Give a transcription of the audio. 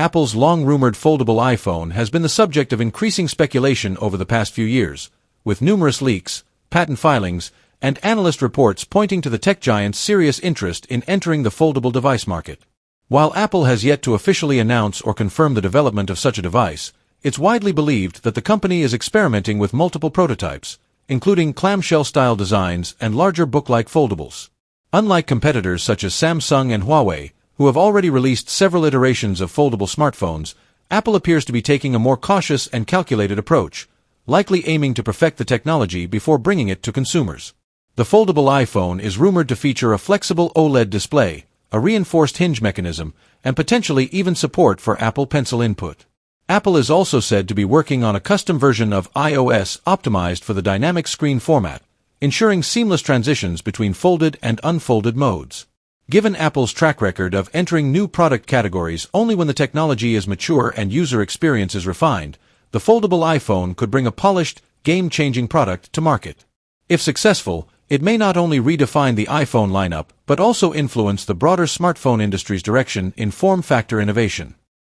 Apple's long-rumored foldable iPhone has been the subject of increasing speculation over the past few years, with numerous leaks, patent filings, and analyst reports pointing to the tech giant's serious interest in entering the foldable device market. While Apple has yet to officially announce or confirm the development of such a device, it's widely believed that the company is experimenting with multiple prototypes, including clamshell-style designs and larger book-like foldables. Unlike competitors such as Samsung and Huawei, who have already released several iterations of foldable smartphones, Apple appears to be taking a more cautious and calculated approach, likely aiming to perfect the technology before bringing it to consumers. The foldable iPhone is rumored to feature a flexible OLED display, a reinforced hinge mechanism, and potentially even support for Apple Pencil input. Apple is also said to be working on a custom version of iOS optimized for the dynamic screen format, ensuring seamless transitions between folded and unfolded modes. Given Apple's track record of entering new product categories only when the technology is mature and user experience is refined, the foldable iPhone could bring a polished, game-changing product to market. If successful, it may not only redefine the iPhone lineup but also influence the broader smartphone industry's direction in form factor innovation.